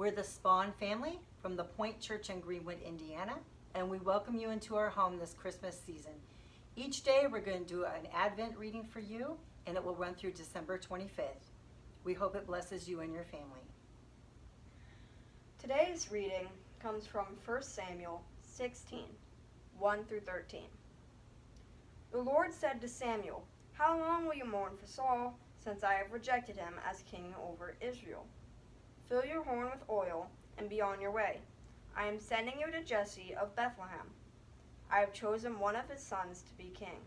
We're the Spohn family from the Point Church in Greenwood, Indiana, and we welcome you into our home this Christmas season. Each day we're going to do an Advent reading for you, and it will run through December 25th. We hope it blesses you and your family. Today's reading comes from 1 Samuel 16, 1 through 13. The Lord said to Samuel, "How long will you mourn for Saul, since I have rejected him as king over Israel? Fill your horn with oil and be on your way. I am sending you to Jesse of Bethlehem. I have chosen one of his sons to be king."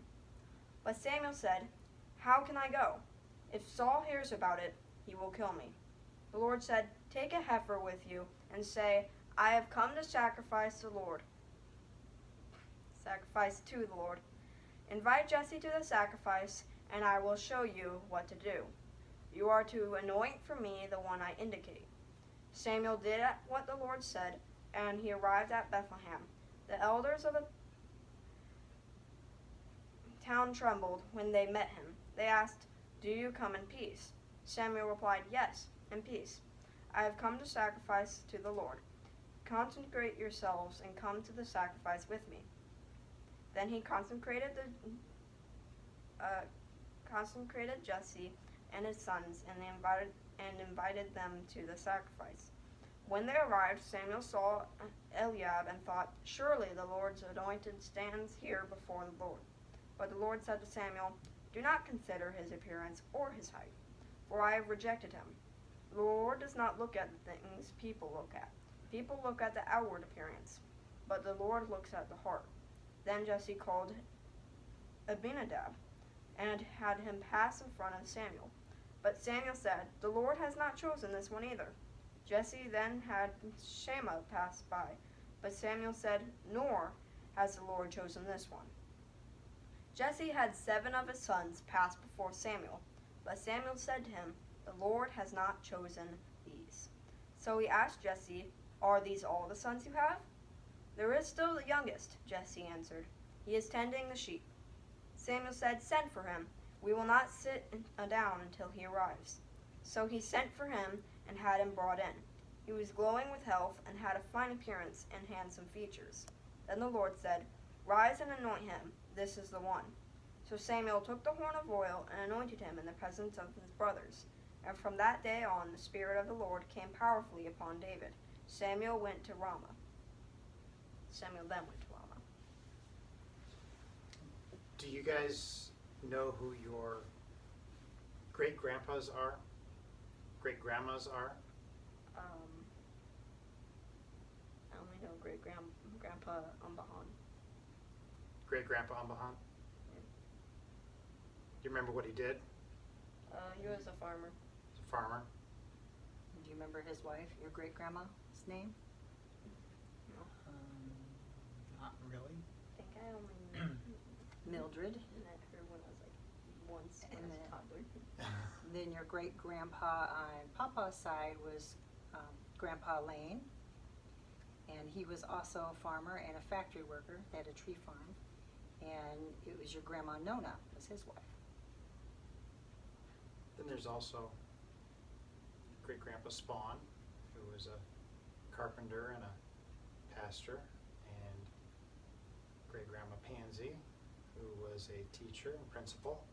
But Samuel said, "How can I go? If Saul hears about it, he will kill me." The Lord said, "Take a heifer with you and say, 'I have come to sacrifice to the Lord.' Invite Jesse to the sacrifice, and I will show you what to do. You are to anoint for me the one I indicate." Samuel did what the Lord said, and he arrived at Bethlehem. The elders of the town trembled when they met him. They asked, "Do you come in peace?" Samuel replied, "Yes, in peace. I have come to sacrifice to the Lord. Consecrate yourselves and come to the sacrifice with me." Then he consecrated Jesse and his sons and invited them to the sacrifice. When they arrived, Samuel saw Eliab and thought, "Surely the Lord's anointed stands here before the Lord." But the Lord said to Samuel, "Do not consider his appearance or his height, for I have rejected him. The Lord does not look at the things people look at. People look at the outward appearance, but the Lord looks at the heart." Then Jesse called Abinadab and had him pass in front of Samuel. But Samuel said, "The Lord has not chosen this one either." Jesse then had Shammah pass by, but Samuel said, "Nor has the Lord chosen this one." Jesse had 7 of his sons pass before Samuel, but Samuel said to him, "The Lord has not chosen these." So he asked Jesse, "Are these all the sons you have?" "There is still the youngest," Jesse answered. "He is tending the sheep." Samuel said, "Send for him. We will not sit down until he arrives." So he sent for him and had him brought in. He was glowing with health and had a fine appearance and handsome features. Then the Lord said, "Rise and anoint him. This is the one." So Samuel took the horn of oil and anointed him in the presence of his brothers. And from that day on, the Spirit of the Lord came powerfully upon David. Samuel then went to Ramah. Do you guys know who your great-grandpas are? Great-grandmas are? I only know Grandpa Umbahan. Great-grandpa Ambahan? Do you remember what he did? He was a farmer. He's a farmer. Do you remember his wife, your great-grandma's name? No. Not really. I think I only Mildred. met her when I was like once And as a then- toddler. Then your great-grandpa on Papa's side was Grandpa Lane, and he was also a farmer and a factory worker. They had a tree farm, and it was your Grandma Nona was his wife. Then there's also great-grandpa Spohn, who was a carpenter and a pastor, and great-grandma Pansy, who was a teacher and principal.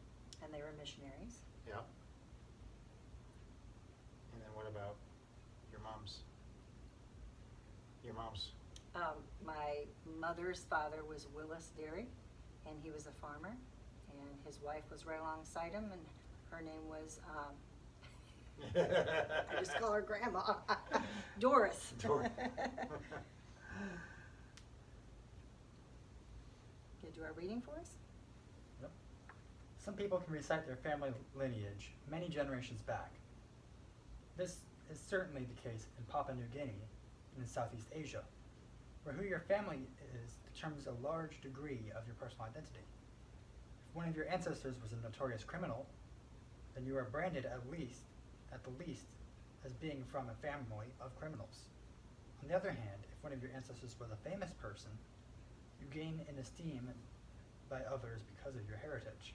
And they were missionaries. Yeah. And then what about your mom's? Your mom's? My mother's father was Willis Derry, and he was a farmer, and his wife was right alongside him, and her name was, I just call her Grandma, Doris. Doris. You do our reading for us? Yep. Some people can recite their family lineage many generations back. This is certainly the case in Papua New Guinea and in Southeast Asia, where who your family is determines a large degree of your personal identity. If one of your ancestors was a notorious criminal, then you are branded at the least, as being from a family of criminals. On the other hand, if one of your ancestors was a famous person, you gain in esteem by others because of your heritage.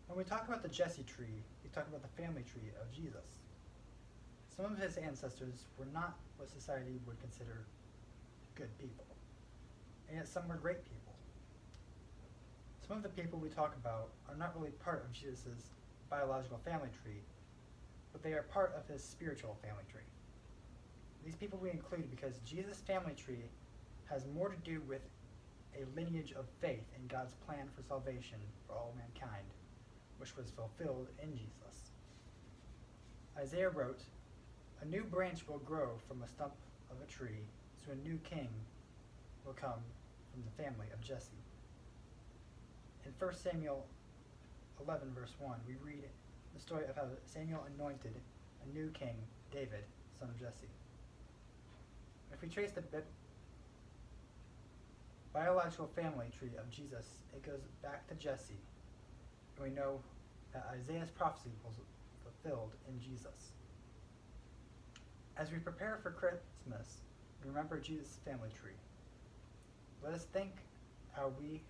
When we talk about the Jesse tree, we talk about the family tree of Jesus. Some of his ancestors were not what society would consider good people, and yet some were great people. Some of the people we talk about are not really part of Jesus' biological family tree, but they are part of his spiritual family tree. These people we include because Jesus' family tree has more to do with a lineage of faith in God's plan for salvation for all mankind, which was fulfilled in Jesus. Isaiah wrote, "A new branch will grow from a stump of a tree, so a new king will come from the family of Jesse." In 1 Samuel 11, verse 1, we read the story of how Samuel anointed a new king, David, son of Jesse. If we trace the biological family tree of Jesus, it goes back to Jesse, and we know that Isaiah's prophecy was fulfilled in Jesus. As we prepare for Christmas, remember Jesus' family tree. Let us think how we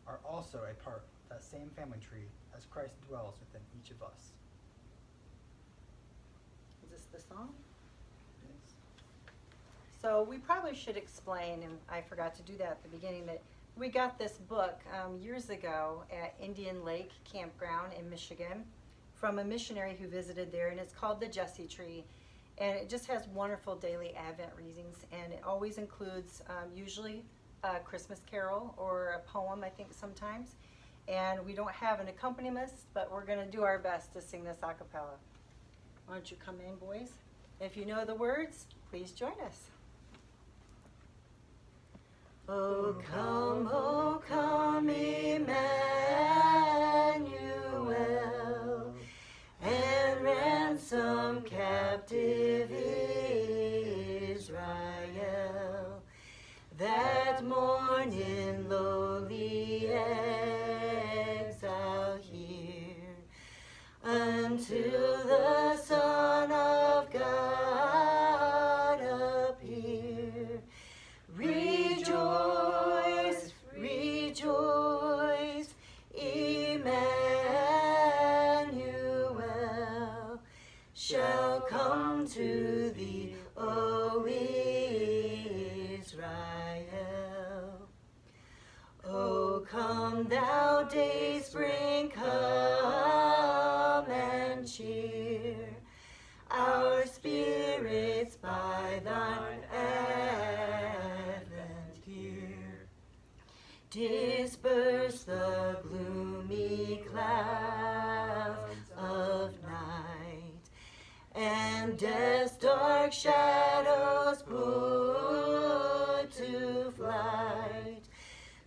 are also a part of that same family tree as Christ dwells within each of us. Is this the song? Yes. So we probably should explain, and I forgot to do that at the beginning, that we got this book years ago at Indian Lake Campground in Michigan from a missionary who visited there, and it's called The Jesse Tree. And it just has wonderful daily Advent readings, and it always includes usually a Christmas carol or a poem, I think sometimes. And we don't have an accompanist, but we're going to do our best to sing this a cappella. Why don't you come in, boys? If you know the words, please join us. O come, Emmanuel, and ransom captive Israel, that mourn in lowly exile here, until the Son of God appear. Rejoice, rejoice, Emmanuel shall come to thee, O Israel. O come, thou dayspring, come and cheer our spirits by thine advent here. Disperse the gloomy clouds of night, and death's dark shadows put to flight.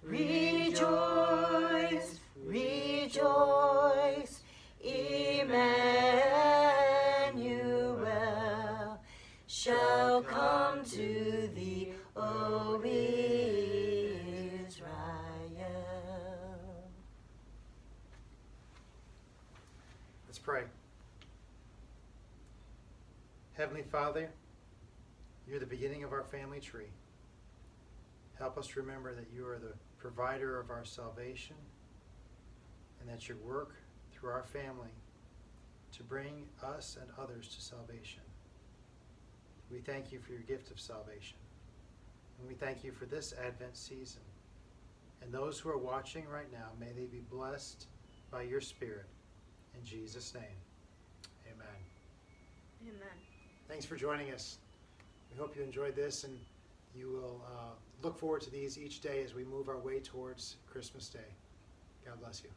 Rejoice, rejoice, Emmanuel shall come to thee, O Israel. Let's pray. Heavenly Father, you're the beginning of our family tree. Help us remember that you are the provider of our salvation, and that your work through our family to bring us and others to salvation. We thank you for your gift of salvation. And we thank you for this Advent season. And those who are watching right now, may they be blessed by your Spirit. In Jesus' name, amen. Amen. Thanks for joining us. We hope you enjoyed this, and you will look forward to these each day as we move our way towards Christmas Day. God bless you.